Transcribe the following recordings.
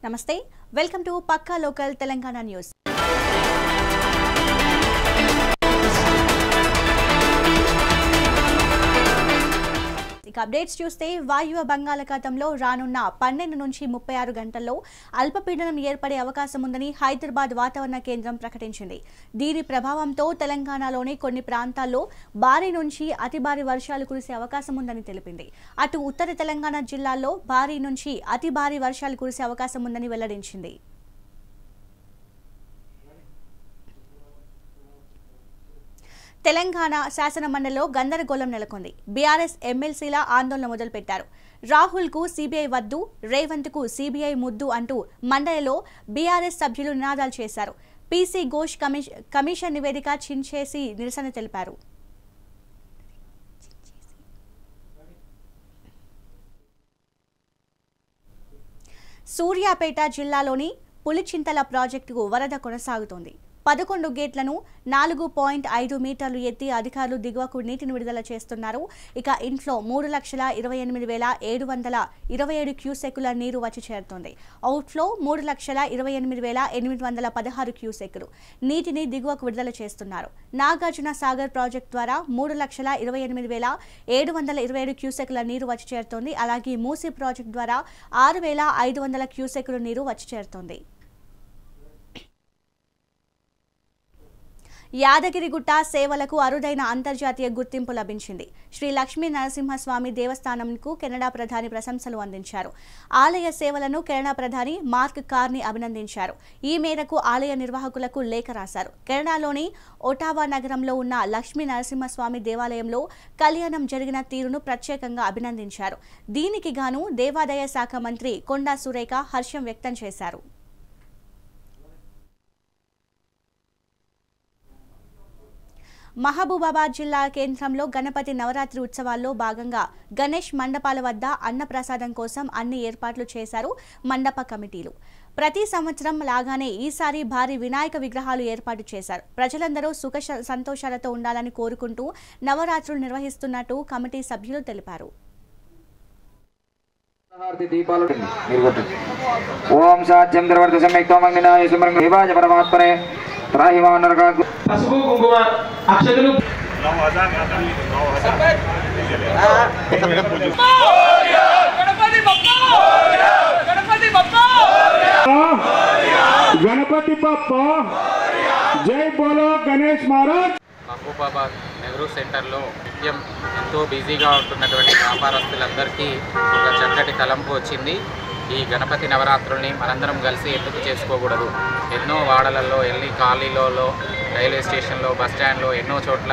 నమస్తే welcome to పక్కా local Telangana news. Updates చూస్తే వాయువ్య బంగాళాఖాతంలో రానున్న 12 నుంచి 36 గంటల్లో అల్పపీడనం ఏర్పడే అవకాశం ఉందని హైదరాబాద్ వాతావరణ కేంద్రం ప్రకటించింది। దీని ప్రభావంతో తెలంగాణలోని కొన్ని ప్రాంతాల్లో భారీ నుంచి అతి భారీ వర్షాలు కురిసే అవకాశం ఉందని తెలిపింది। అటు ఉత్తర తెలంగాణ జిల్లాల్లో భారీ నుంచి అతి భారీ వర్షాలు కురిసే అవకాశం ఉందని వెల్లడించింది। తెలంగాణ శాసన మండలిలో గందరగోళం నెలకొంది। బీఆర్ఎస్ ఎమ్మెల్సీల ఆందోళన మొదలుపెట్టారు। రాహుల్ కు సీబీఐ వద్దు, రేవంత్ కు సీబీఐ ముద్దు అంటూ మండలిలో బీఆర్ఎస్ సభ్యులు నినాదాలు చేశారు। పీసీ ఘోష్ కమిషన్ నివేదిక చించేసి నిరసన తెలిపారు। సూర్యాపేట జిల్లాలోని పులిచింతల ప్రాజెక్టుకు వరద కొనసాగుతోంది। 11 గేట్లను 4.5 మీటర్లు ఎత్తి అధికారులు దిగువకు నీటిని విడుదల చేస్తున్నారు। ఇక ఇంట్లో 3,28,727 క్యూసెక్కుల నీరు వచ్చి చేరుతోంది। అవుట్ఫ్లో 3,28,816 క్యూసెక్కులు నీటిని దిగువకు విడుదల చేస్తున్నారు। నాగార్జున సాగర్ ప్రాజెక్టు ద్వారా 3,28,727 క్యూసెక్కుల నీరు వచ్చి చేరుతోంది। అలాగే మూసీ ప్రాజెక్టు ద్వారా 6,500 క్యూసెక్కుల నీరు వచ్చి చేరుతోంది। యాదగిరిగుట్ట సేవలకు అరుదైన అంతర్జాతీయ గుర్తింపు లభించింది। శ్రీ లక్ష్మీ నరసింహస్వామి దేవస్థానంకు కెనడా ప్రధాని ప్రశంసలు అందించారు। ఆలయ సేవలను కెనడా ప్రధాని మార్క్ కార్ని అభినందించారు। ఈ మేరకు ఆలయ నిర్వాహకులకు లేఖ రాశారు। కెనడాలోని ఒటావా నగరంలో ఉన్న లక్ష్మీ నరసింహస్వామి దేవాలయంలో కళ్యాణం జరిగిన తీరును ప్రత్యేకంగా అభినందించారు। దీనికి గాను దేవాదాయ శాఖ మంత్రి కొండా సురేఖ హర్షం వ్యక్తం చేశారు। మహబూబాబాద్ జిల్లా కేంద్రంలో గణపతి నవరాత్రి ఉత్సవాల్లో భాగంగా గణేష్ మండపాల వద్ద అన్నప్రసాదం కోసం అన్ని ఏర్పాట్లు చేశారు మండప కమిటీలు। ప్రతి సంవత్సరం లాగానే ఈసారి భారీ వినాయక విగ్రహాలు ఏర్పాటు చేశారు। ప్రజలందరూ సుఖ సంతోషాలతో ఉండాలని కోరుకుంటూ నవరాత్రులు నిర్వహిస్తున్నట్టు కమిటీ సభ్యులు తెలిపారు। ఓం సాధ్యం ద్రవర్త సమ్యక్తోమగ్నినాయ సుమరం దేవాయ పరమాత్మనే త్రాహిమానరకాకు పసుపు కుంకుమ అక్షతలు గణపతి బప్పా జై బోలో గణేష్ మహారాజ్। మహబూబాబాద్ నెహ్రూ సెంటర్లో నిత్యం ఎంతో బిజీగా ఉంటున్నటువంటి వ్యాపారస్తులందరికీ ఒక చక్కటి తలంపు వచ్చింది। ఈ గణపతి నవరాత్రుల్ని మనందరం కలిసి ఎందుకు చేసుకోకూడదు? ఎన్నో వాడలలో, ఎన్ని కాలనీలలో, రైల్వే స్టేషన్లో, బస్ స్టాండ్లో ఎన్నో చోట్ల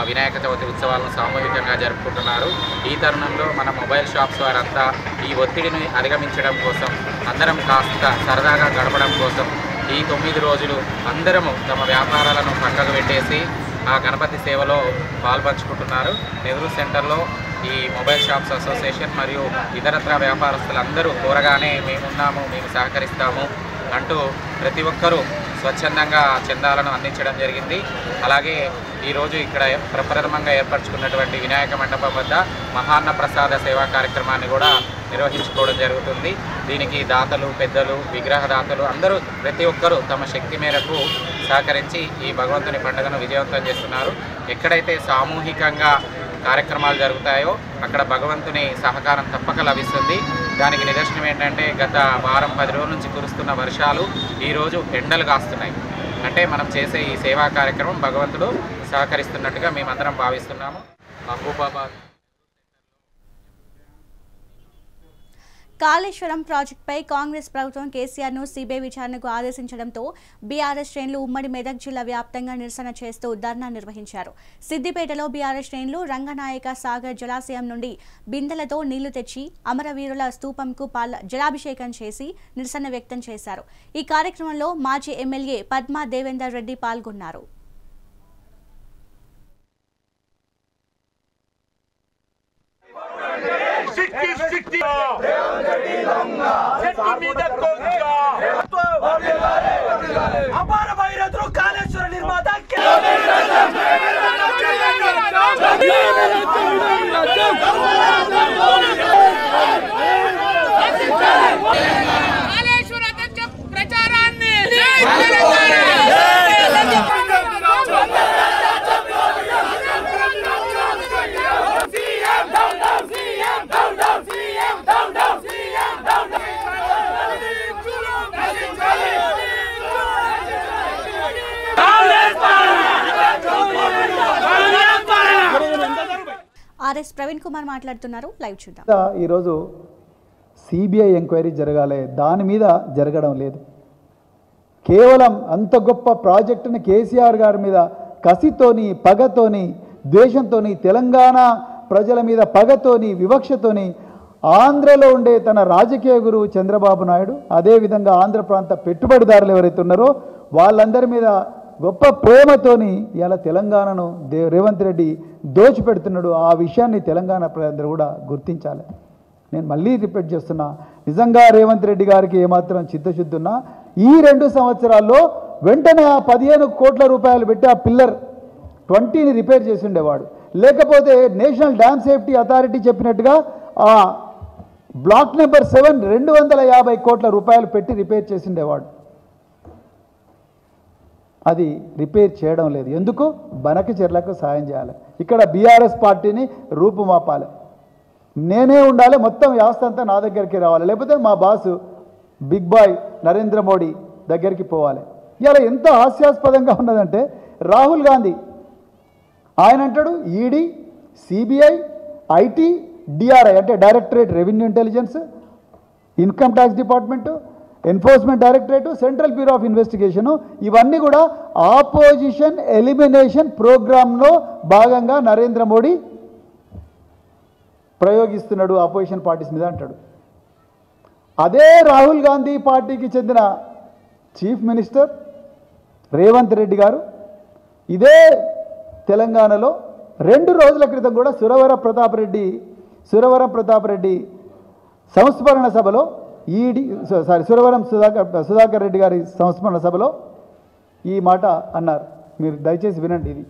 వినాయక చవితి ఉత్సవాలను సామూహికంగా జరుపుకుంటున్నారు। ఈ తరుణంలో మన మొబైల్ షాప్స్ వారంతా ఈ ఒత్తిడిని అధిగమించడం కోసం, అందరం కాస్త సరదాగా గడపడం కోసం ఈ 9 రోజులు అందరము తమ వ్యాపారాలను పక్కకు పెట్టేసి ఆ గణపతి సేవలో పాల్పంచుకుంటున్నారు। నెహ్రూ సెంటర్లో ఈ మొబైల్ షాప్స్ అసోసియేషన్ మరియు ఇతరత్ర వ్యాపారస్తులందరూ కోరగానే మేమున్నాము, మేము సహకరిస్తాము అంటూ ప్రతి ఒక్కరూ స్వచ్ఛందంగా చందాలను అందించడం జరిగింది। అలాగే ఈరోజు ఇక్కడ ప్రప్రథమంగా ఏర్పరచుకున్నటువంటి వినాయక మండపం వద్ద మహాన్న ప్రసాద సేవా కార్యక్రమాన్ని కూడా నిర్వహించుకోవడం జరుగుతుంది। దీనికి దాతలు, పెద్దలు, విగ్రహదాతలు అందరూ ప్రతి ఒక్కరూ తమ శక్తి మేరకు సహకరించి ఈ భగవంతుని పండుగను విజయవంతం చేస్తున్నారు। ఎక్కడైతే సామూహికంగా కార్యక్రమాలు జరుగుతాయో అక్కడ భగవంతుని సహకారం తప్పక లభిస్తుంది। దానికి నిదర్శనం ఏంటంటే గత వారం 10 రోజుల నుంచి కురుస్తున్న వర్షాలు ఈరోజు ఎండలు కాస్తున్నాయి। అంటే మనం చేసే ఈ సేవా కార్యక్రమం భగవంతుడు సహకరిస్తున్నట్టుగా మేమందరం భావిస్తున్నాము। మహబూబాబాద్ కాళేశ్వరం ప్రాజెక్టుపై కాంగ్రెస్ ప్రభుత్వం కేసీఆర్ ను సీబీఐ విచారణకు ఆదేశించడంతో బీఆర్ఎస్ శ్రేణులు ఉమ్మడి మెదక్ జిల్లా వ్యాప్తంగా నిరసన చేస్తూ ధర్నా నిర్వహించారు। సిద్దిపేటలో బీఆర్ఎస్ శ్రేణులు రంగనాయక సాగర్ జలాశయం నుండి బిందెలతో నీళ్లు తెచ్చి అమరవీరుల స్తూపంకు జలాభిషేకం చేసి నిరసన వ్యక్తం చేశారు। ఈ కార్యక్రమంలో మాజీ ఎమ్మెల్యే పద్మా దేవేందర్ రెడ్డి పాల్గొన్నారు। అపార భైరతులు కాళేశ్వర నిర్మాత ఆర్ఎస్ ప్రవీణ్ కుమార్ మాట్లాడుతున్నారు. లైవ్ చూద్దాం. ఈరోజు సిబిఐ ఎంక్వైరీ జరగాలి, దాని మీద జరగడం లేదు. కేవలం అంత గొప్ప ప్రాజెక్టుని కేసీఆర్ గారి మీద కసితోని, పగతోని, ద్వేషంతోని, తెలంగాణ ప్రజల మీద పగతోని, వివక్షతోని ఆంధ్రలో ఉండే తన రాజకీయ గురువు చంద్రబాబు నాయుడు, అదేవిధంగా ఆంధ్ర ప్రాంత పెట్టుబడిదారులు ఎవరైతే ఉన్నారో వాళ్ళందరి మీద గొప్ప ప్రేమతోని ఇలా తెలంగాణను రేవంత్ రెడ్డి దోచిపెడుతున్నాడు. ఆ విషయాన్ని తెలంగాణ ప్రజలందరూ కూడా గుర్తించాలి. నేను మళ్ళీ రిపీట్ చేస్తున్నా, నిజంగా రేవంత్ రెడ్డి గారికి ఏమాత్రం చిత్తశుద్ధి ఉన్నా ఈ 2 సంవత్సరాల్లో వెంటనే ఆ 15 కోట్ల రూపాయలు పెట్టి ఆ పిల్లర్ 20ని రిపేర్ చేసి ఉండేవాడు. లేకపోతే నేషనల్ డ్యామ్ సేఫ్టీ అథారిటీ చెప్పినట్టుగా ఆ బ్లాక్ నెంబర్ 7 250 కోట్ల రూపాయలు పెట్టి రిపేర్ చేసి ఉండేవాడు. అది రిపేర్ చేయడం లేదు. ఎందుకు? బనకచెర్లకు సాయం చేయాలి. ఇక్కడ బీఆర్ఎస్ పార్టీని రూపుమాపాలి. నేనే ఉండాలి, మొత్తం వ్యవస్థ అంతా నా దగ్గరికి రావాలి, లేకపోతే మా boss big boy Narendra Modi దగ్గరికి పోవాలి. ఇలా ఎంత హాస్యాస్పదంగా ఉన్నదంటే రాహుల్ గాంధీ ఆయన అంటాడు ఈడీ, సిబిఐ, ఐటీ, డిఆర్ఐ అంటే directorate revenue intelligence, income tax department, enforcement directorate, central bureau of investigation ఇవన్నీ కూడా ఆపోజిషన్ ఎలిమినేషన్ ప్రోగ్రాంలో భాగంగా నరేంద్ర మోడీ ప్రయోగిస్తున్నాడు అపోజిషన్ పార్టీస్ మీద అంటాడు. అదే రాహుల్ గాంధీ పార్టీకి చెందిన చీఫ్ మినిస్టర్ రేవంత్ రెడ్డి గారు ఇదే తెలంగాణలో 2 రోజుల క్రితం కూడా సురవరం ప్రతాప్ రెడ్డి సంస్మరణ సభలో సురవరం సుధాకర్ రెడ్డి గారి సంస్మరణ సభలో ఈ మాట అన్నారు. మీరు దయచేసి వినండి. ఇది